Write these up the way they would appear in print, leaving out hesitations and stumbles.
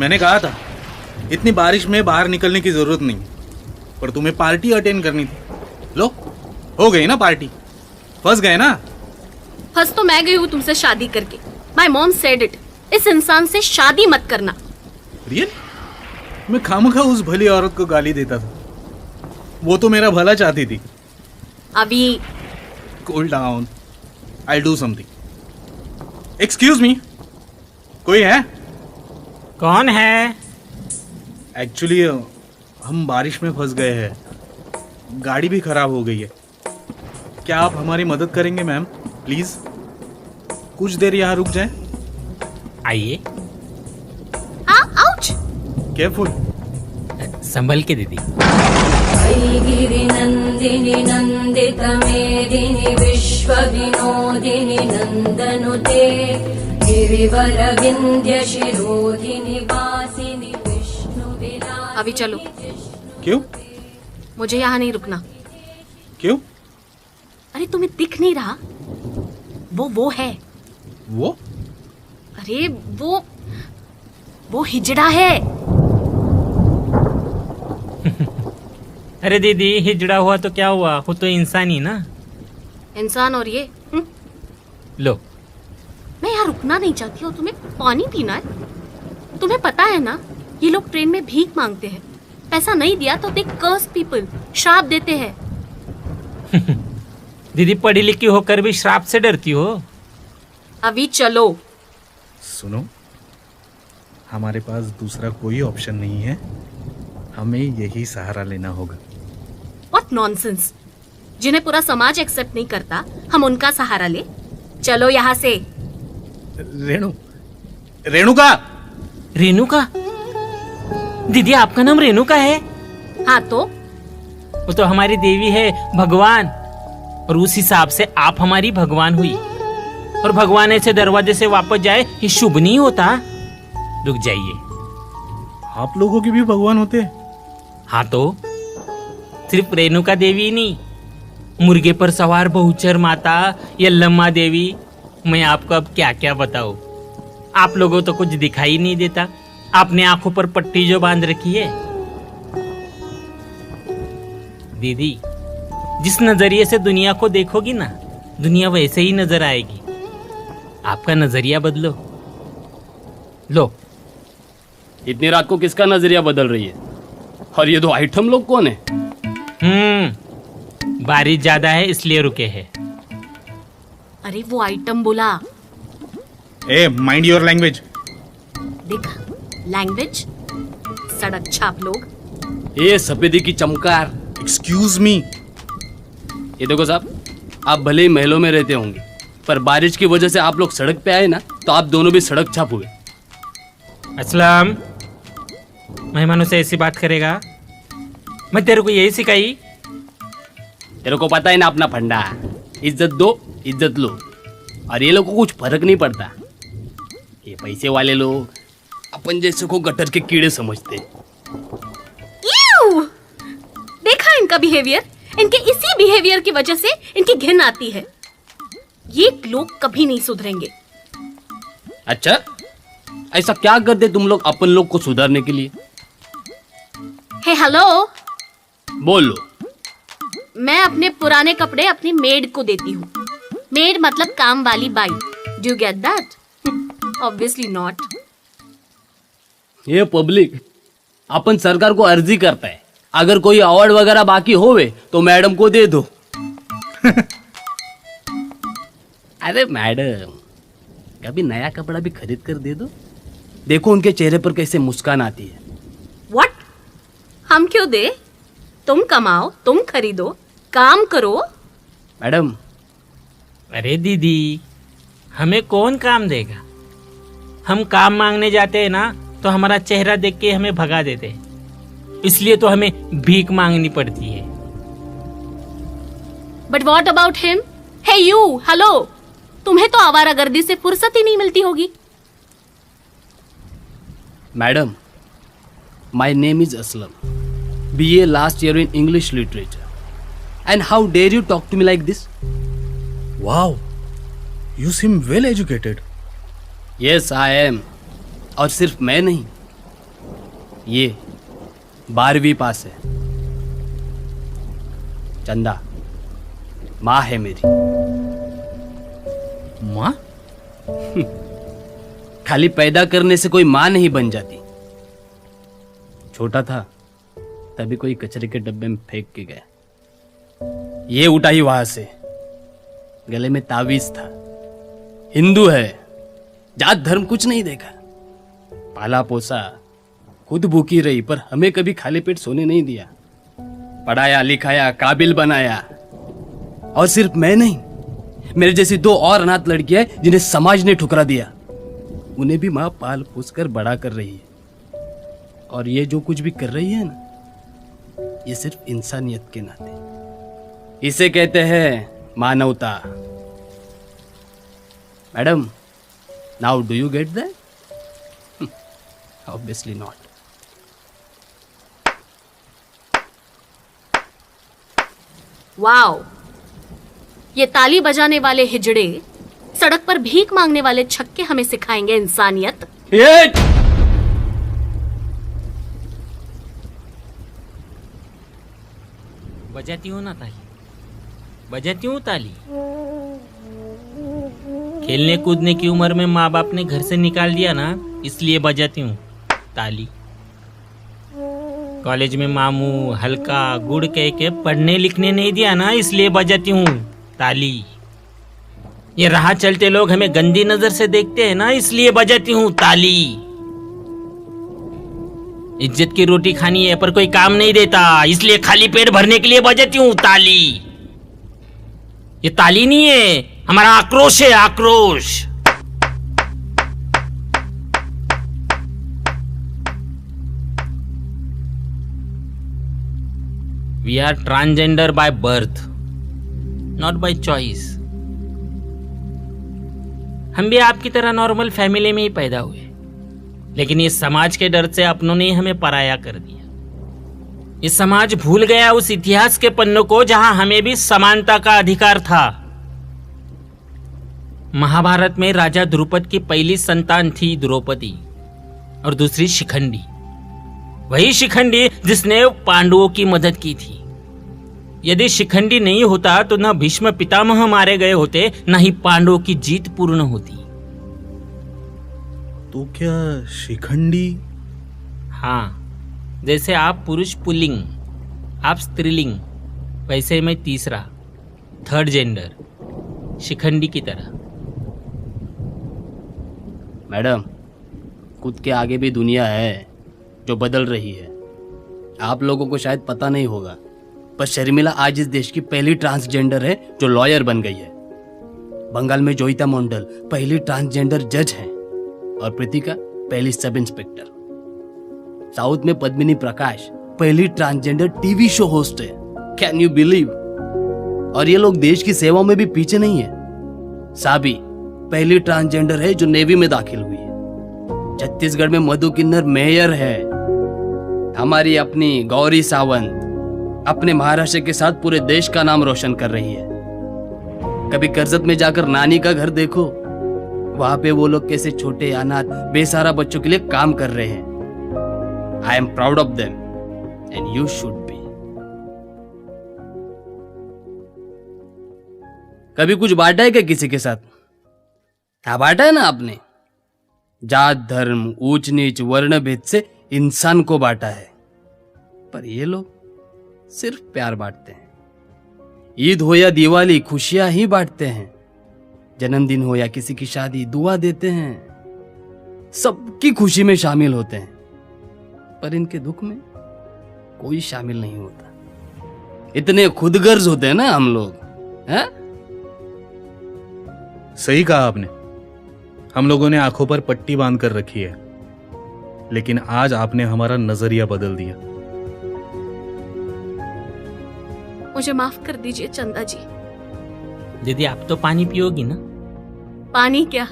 मैंने कहा था इतनी बारिश में बाहर निकलने की जरूरत नहीं, पर तुम्हें पार्टी अटेंड करनी थी। लो, हो गई ना पार्टी। फंस गए ना। फंस तो मैं गई हूँ तुमसे शादी करके। माय मॉम सेड इट, इस इंसान से शादी मत करना। रियल? मैं खामखा उस भली औरत को गाली देता था। वो तो मेरा भला चाहती थी। अभी cool down, I do something. Excuse me, कोई है? कौन है? एक्चुअली हम बारिश में फंस गए हैं, गाड़ी भी खराब हो गई है। क्या आप हमारी मदद करेंगे मैम? प्लीज कुछ देर यहाँ रुक जाए। आइए। आउच। केयरफुल। संभल के दीदी। गिरिनन्दिनि नन्दितमेदिनि विश्वविनोदिनि नन्दनुते गिरिवरविन्द्यशिरोधिनि वासिनि विष्णुविलासिनि। अभी चलो। क्यों? मुझे यहाँ नहीं रुकना। क्यों? अरे तुम्हें दिख नहीं रहा? वो है। वो? अरे वो हिजड़ा है। अरे दीदी, हिजड़ा हुआ तो क्या हुआ, वो तो इंसान ही ना। इंसान और ये लो। मैं यहाँ रुकना नहीं चाहती और तुम्हें पानी पीना है। तुम्हें पता है ना, ये लोग ट्रेन में भीख मांगते हैं। पैसा नहीं दिया तो दे कर्स पीपल, श्राप देते हैं। दीदी, पढ़ी लिखी होकर भी श्राप से डरती हो? अभी चलो। सुनो, हमारे पास दूसरा कोई ऑप्शन नहीं है, हमें यही सहारा लेना होगा। What nonsense. जिन्हें पूरा समाज एक्सेप्ट नहीं करता, हम उनका सहारा ले? चलो यहाँ से। रेणुका। रेणुका? दीदी, आपका नाम रेणुका है? हाँ तो? वो तो हमारी देवी है, भगवान। और उस हिसाब से आप हमारी भगवान हुई। और भगवान ऐसे दरवाजे से वापस जाए, ये शुभ नहीं होता। रुक जाइए। आप लोगों के भी भगवान होते हैं? हाँ तो सिर्फ रेणुका देवी नहीं, मुर्गे पर सवार बहुचर माता, यल्लम्मा देवी, मैं आपको अब क्या क्या बताऊं। आप लोगों तो कुछ दिखाई नहीं देता। आपने आंखों पर पट्टी जो बांध रखी है। दीदी, जिस नजरिए से दुनिया को देखोगी ना, दुनिया वैसे ही नजर आएगी। आपका नजरिया बदलो। लो। इतनी रात को किसका नजरिया बदल रही है? और ये दो आइटम लोग कौन है? बारिश ज्यादा है इसलिए रुके हैं। अरे वो आइटम बोला। ए, माइंड योर लैंग्वेज। देखा लैंग्वेज, सड़क छाप लोग। ये सफेदी की चमकार। Excuse me. ये देखो साहब, आप भले ही महलों में रहते होंगे, पर बारिश की वजह से आप लोग सड़क पे आए ना, तो आप दोनों भी सड़क छाप हुए। असलम, मेहमानों से ऐसी बात करेगा? मैं तेरे को यही सिखाई। तेरे को पता है ना अपना फंडा, इज्जत दो इज्जत लो। और ये लोग को कुछ फर्क नहीं पड़ता। ये पैसे वाले लोग अपन जैसे को गटर के कीड़े समझते। देखा इनका बिहेवियर? इनके इसी बिहेवियर की वजह से इनकी घिन आती है। ये लोग कभी नहीं सुधरेंगे। अच्छा, ऐसा क्या कर दे तुम लोग अपन लोग को सुधारने के लिए? हे हेलो, बोलो। मैं अपने पुराने कपड़े अपनी मेड को देती हूँ। मेड मतलब काम वाली by. Do you get that? Obviously not. ये पब्लिक अपन सरकार को अर्जी करता है, अगर कोई अवार्ड वगैरह बाकी होवे तो मैडम को दे दो। अरे मैडम, कभी नया कपड़ा भी खरीद कर दे दो। देखो उनके चेहरे पर कैसे मुस्कान आती है। व्हाट? हम क्यों दे? तुम कमाओ, तुम खरीदो, काम करो। मैडम। अरे दीदी, हमें कौन काम देगा? हम काम मांगने जाते हैं ना, तो हमारा चेहरा देख के हमें भगा देते हैं। इसलिए तो हमें भीख मांगनी पड़ती है। But what about him? Hey you, hello, तुम्हें तो आवारागर्दी से फुर्सत ही नहीं मिलती होगी। Madam, my name is Aslam, BA last year in English literature. And how dare you talk to me like this? Wow, you seem well educated. Yes, I am. और सिर्फ मैं नहीं, ये 12वीं पास है। चंदा माँ है मेरी। माँ? खाली पैदा करने से कोई माँ नहीं बन जाती। छोटा था तभी कोई कचरे के डब्बे में फेंक के गया, ये उठाई वहां से। गले में तावीज था। हिंदू है, जात धर्म कुछ नहीं देखा। पाला पोसा, खुद भूखी रही पर हमें कभी खाली पेट सोने नहीं दिया। पढ़ाया लिखाया, काबिल बनाया। और सिर्फ मैं नहीं, मेरे जैसी 2 और अनाथ लड़कियां जिन्हें समाज ने ठुकरा दिया, उन्हें भी माँ पाल पोस कर बड़ा कर रही है। और ये जो कुछ भी कर रही है ना, ये सिर्फ इंसानियत के नाते। इसे कहते हैं मानवता। Madam, now do you get that? Obviously not. Wow, ये ताली बजाने वाले हिजड़े सड़क पर भीख मांगने वाले छक्के हमें सिखाएंगे इंसानियत। बजाती हूँ ना ताली, बजाती हूँ ताली। खेलने कूदने की उम्र में माँ बाप ने घर से निकाल दिया ना, इसलिए बजाती हूँ ताली। कॉलेज में मामू हल्का गुड़ कह के पढ़ने लिखने नहीं दिया ना, इसलिए बजाती हूँ ताली। ये राह चलते लोग हमें गंदी नजर से देखते हैं ना, इसलिए बजाती हूँ ताली। इज्जत की रोटी खानी है पर कोई काम नहीं देता, इसलिए खाली पेट भरने के लिए बजाती हूँ ताली। ये ताली नहीं है, हमारा आक्रोश है, आक्रोश। We are transgender by birth, not by choice. हम भी आपकी तरह नॉर्मल फैमिली में ही पैदा हुए, लेकिन इस समाज के डर से अपनों ने हमें पराया कर दिया। ये समाज भूल गया उस इतिहास के पन्नों को जहां हमें भी समानता का अधिकार था। महाभारत में राजा द्रुपद की पहली संतान थी द्रौपदी और दूसरी शिखंडी। वही शिखंडी जिसने पांडवों की मदद की थी। यदि शिखंडी नहीं होता तो न भीष्म पितामह मारे गए होते, न ही पांडवों की जीत पूर्ण होती। तो क्या शिखंडी? हाँ, जैसे आप पुरुष पुल्लिंग, आप स्त्रीलिंग, वैसे मैं तीसरा, थर्ड जेंडर, शिखंडी की तरह। मैडम, खुद के आगे भी दुनिया है जो बदल रही है। आप लोगों को शायद पता नहीं होगा, पर शर्मिला आज इस देश की पहली ट्रांसजेंडर है जो लॉयर बन गई है। बंगाल में जोईता मंडल पहली ट्रांसजेंडर जज हैं और प्रीतिका पहली सब इंस्पेक्टर। साउथ में पद्मिनी प्रकाश पहली ट्रांसजेंडर टीवी शो होस्ट है। Can you believe? और ये लोग देश की सेवा में भी पीछे नहीं है। साबी पहली ट्रांसजेंडर है जो नेवी में दाखिल हुई है। छत्तीसगढ़ में मधु किन्नर मेयर है। हमारी अपनी गौरी सावंत अपने महाराष्ट्र के साथ पूरे देश का नाम रोशन कर रही है। कभी करजत में जाकर नानी का घर देखो, वहां पे वो लोग कैसे छोटे अनाथ बेसहारा बच्चों के लिए काम कर रहे हैं। I am proud of them and you should be. कभी कुछ बांटा है क्या किसी के साथ? क्या बांटा है ना आपने? जात धर्म ऊंच नीच वर्ण भेद से इंसान को बांटा है, पर ये लोग सिर्फ प्यार बांटते हैं। ईद हो या दिवाली खुशियां ही बांटते हैं। जन्मदिन हो या किसी की शादी दुआ देते हैं। सबकी खुशी में शामिल होते हैं, पर इनके दुख में कोई शामिल नहीं होता। इतने खुदगर्ज होते हैं ना हम लोग, हैं? सही कहा आपने। हम लोगों ने आंखों पर पट्टी बांध कर रखी है, लेकिन आज आपने हमारा नजरिया बदल दिया। मुझे माफ कर दीजिए चंदा जी। दीदी, आप तो पानी पियोगी ना? पानी क्या,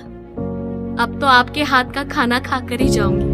अब तो आपके हाथ का खाना खाकर ही जाऊंगी।